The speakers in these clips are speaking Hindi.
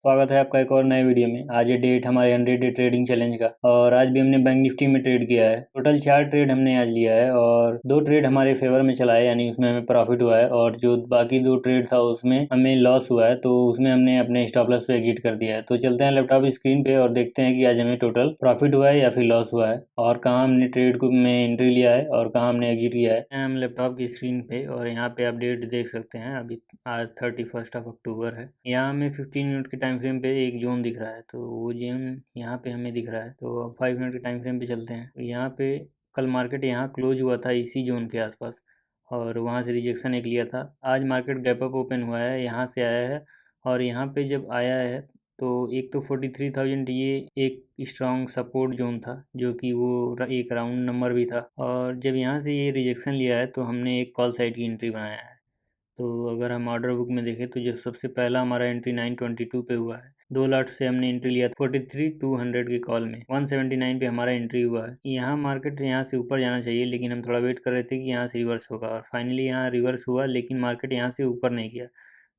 स्वागत है आपका एक और नए वीडियो में। आज ये डेट हमारे 100 डे ट्रेडिंग चैलेंज का और आज भी हमने बैंक निफ्टी में ट्रेड किया है। टोटल 4 ट्रेड हमने आज लिया है और 2 ट्रेड हमारे फेवर में चला है, यानी उसमें हमें प्रॉफिट हुआ है, और जो बाकी 2 ट्रेड था उसमें हमें लॉस हुआ है, तो उसमें हमने अपने स्टॉप लॉस पे एग्जिट कर दिया है। तो चलते हैं लैपटॉप स्क्रीन पे और देखते हैं कि आज हमें टोटल प्रॉफिट हुआ है या फिर लॉस हुआ है, और कहाँ हमने ट्रेड को में एंट्री लिया है और कहाँ हमने एग्जिट किया है। हम लैपटॉप की स्क्रीन पे और यहाँ पे आप डेट देख सकते हैं। अभी आज 31 अक्टूबर है। यहाँ हमें 15 मिनट के टाइम फ्रेम पे एक जोन दिख रहा है, तो वो जोन यहाँ पे हमें दिख रहा है। तो अब 5 मिनट के टाइम फ्रेम पे चलते हैं। तो यहाँ पे कल मार्केट यहाँ क्लोज हुआ था इसी जोन के आसपास, और वहाँ से रिजेक्शन एक लिया था। आज मार्केट गैप अप ओपन हुआ है, यहाँ से आया है, और यहाँ पे जब आया है तो एक तो 43,000 ये एक स्ट्रॉन्ग सपोर्ट जोन था, जो कि वो एक राउंड नंबर भी था। और जब यहाँ से ये रिजेक्शन लिया है तो हमने एक कॉल साइड की एंट्री बनाया है। तो अगर हम ऑर्डर बुक में देखें तो जो सबसे पहला हमारा एंट्री 922 पे हुआ है। 2 लाट से हमने एंट्री लिया 43,200 के कॉल में। 179 पे हमारा एंट्री हुआ है। यहाँ मार्केट यहाँ से ऊपर जाना चाहिए, लेकिन हम थोड़ा वेट कर रहे थे कि यहाँ से रिवर्स होगा, और फाइनली यहाँ रिवर्स हुआ, लेकिन मार्केट यहाँ से ऊपर नहीं गया।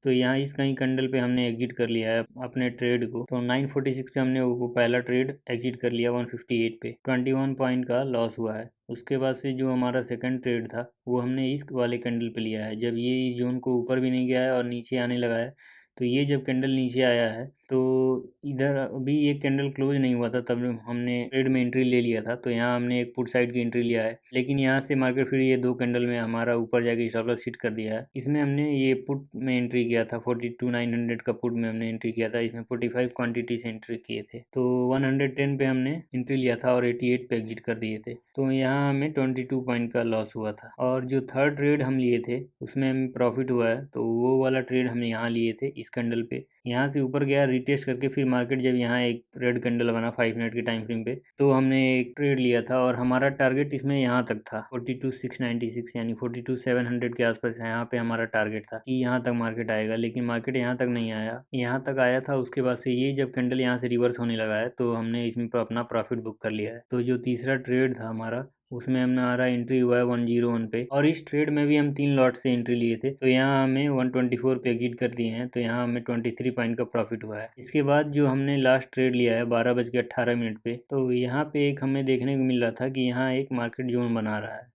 तो यहाँ इस कहीं कैंडल पे हमने एग्जिट कर लिया है अपने ट्रेड को। तो 946 पे हमने वो पहला ट्रेड एग्जिट कर लिया 158 पे। 21 पॉइंट का लॉस हुआ है। उसके बाद से जो हमारा सेकंड ट्रेड था वो हमने इस वाले कैंडल पे लिया है। जब ये इस जोन को ऊपर भी नहीं गया है और नीचे आने लगा है, तो ये जब कैंडल नीचे आया है तो इधर अभी एक कैंडल क्लोज नहीं हुआ था, तब हमने ट्रेड में एंट्री ले लिया था। तो यहाँ हमने एक पुट साइड की एंट्री लिया है, लेकिन यहाँ से मार्केट फिर ये 2 कैंडल में हमारा ऊपर जाके स्टॉप लॉस हिट कर दिया है। इसमें हमने ये पुट में एंट्री किया था 42,900 का पुट में हमने एंट्री किया था। इसमें 45 क्वांटिटी से एंट्री किए थे, तो 110 पे हमने एंट्री लिया था और 88 पे एग्जिट कर दिए थे। तो यहाँ हमें 22 पॉइंट का लॉस हुआ था। और जो थर्ड ट्रेड हम लिए थे उसमें हमें प्रॉफिट हुआ है, तो वो वाला ट्रेड हमने यहाँ लिए थे इस कैंडल पे। यहाँ से ऊपर गया रिटेस्ट करके, फिर मार्केट जब यहाँ एक रेड कैंडल बना 5 मिनट के टाइम फ्रेम पे, तो हमने एक ट्रेड लिया था, और हमारा टारगेट इसमें यहाँ तक था 42,696 यानी 42,700 के आसपास यहाँ पे हमारा टारगेट था कि यहाँ तक मार्केट आएगा। लेकिन मार्केट यहाँ तक नहीं आया, यहाँ तक आया था। उसके बाद से ये जब कैंडल यहाँ से रिवर्स होने लगा है तो हमने इसमें अपना प्रॉफिट बुक कर लिया है। तो जो तीसरा ट्रेड था हमारा उसमें हमारा एंट्री हुआ है 101 पे, और इस ट्रेड में भी हम 3 लॉट से एंट्री लिए थे। तो यहाँ हमें 124 पे एग्जिट कर दिए हैं, तो यहाँ हमें 23 पॉइंट का प्रॉफिट हुआ है। इसके बाद जो हमने लास्ट ट्रेड लिया है 12:18 पे, तो यहाँ पे एक हमें देखने को मिल रहा था कि यहाँ एक मार्केट जोन बना रहा है।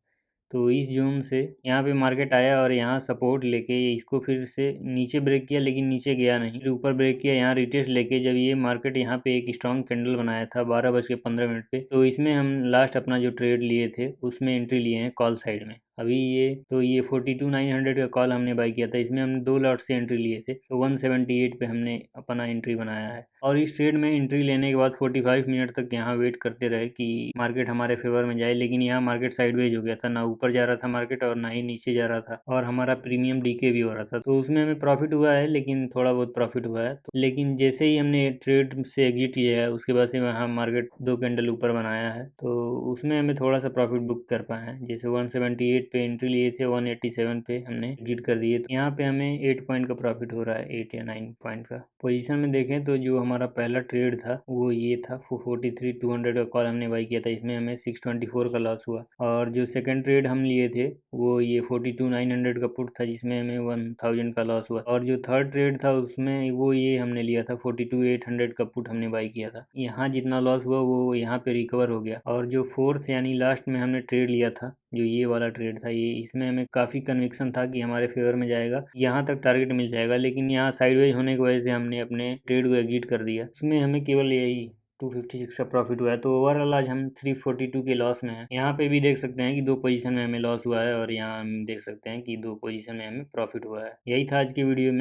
तो इस जोन से यहाँ पे मार्केट आया और यहाँ सपोर्ट लेके इसको फिर से नीचे ब्रेक किया, लेकिन नीचे गया नहीं, फिर ऊपर ब्रेक किया। यहाँ रिटेस्ट लेके जब ये मार्केट यहाँ पे एक स्ट्रॉन्ग कैंडल बनाया था 12:15 पे, तो इसमें हम लास्ट अपना जो ट्रेड लिए थे उसमें एंट्री लिए हैं कॉल साइड में। अभी ये 42,900 का कॉल हमने बाई किया था। इसमें हमने 2 लॉट से एंट्री लिए थे, तो 178 पे हमने अपना एंट्री बनाया है। और इस ट्रेड में एंट्री लेने के बाद 45 मिनट तक यहाँ वेट करते रहे कि मार्केट हमारे फेवर में जाए, लेकिन यहाँ मार्केट साइडवेज हो गया था, ना ऊपर जा रहा था मार्केट और ना ही नीचे जा रहा था, और हमारा प्रीमियम डीके भी हो रहा था। तो उसमें हमें प्रॉफिट हुआ है, लेकिन थोड़ा बहुत प्रॉफिट हुआ है। तो लेकिन जैसे ही हमने ट्रेड से एग्जिट लिया है उसके बाद से वहाँ मार्केट 2 कैंडल ऊपर बनाया है, तो उसमें हमें थोड़ा सा प्रॉफिट बुक कर पाए हैं। जैसे 178 पे एंट्री लिए थे, 187 पे हमने एग्जिट कर दिए। तो यहाँ पे हमें 8 पॉइंट का प्रॉफिट हो रहा है, 8 या 9 पॉइंट का। पोजीशन में देखें तो जो हमारा पहला ट्रेड था वो ये था 43,200 का कॉल हमने बाई किया था। इसमें हमें 624 का लॉस हुआ। और जो सेकंड ट्रेड हम लिए थे वो ये 42,900 का पुट था, जिसमें हमें 1000 का लॉस हुआ। और जो थर्ड ट्रेड था उसमें वो ये हमने लिया था 42,800 का पुट हमने बाई किया था। यहाँ जितना लॉस हुआ वो यहाँ पे रिकवर हो गया। और जो फोर्थ यानी लास्ट में हमने ट्रेड लिया था, जो ये वाला ट्रेड था, ये इसमें हमें काफ़ी कन्विक्शन था कि हमारे फेवर में जाएगा, यहाँ तक टारगेट मिल जाएगा। लेकिन यहाँ साइडवेज होने की वजह से हमने अपने ट्रेड को एग्जिट कर दिया। उसमें हमें केवल यही 256 का प्रॉफिट हुआ है। तो ओवरऑल आज हम 342 के लॉस में हैं। यहाँ पे भी देख सकते हैं कि 2 पोजीशन में हमें लॉस हुआ है, और यहाँ हम देख सकते हैं कि 2 पोजीशन में हमें प्रॉफिट हुआ है। यही था आज की वीडियो में।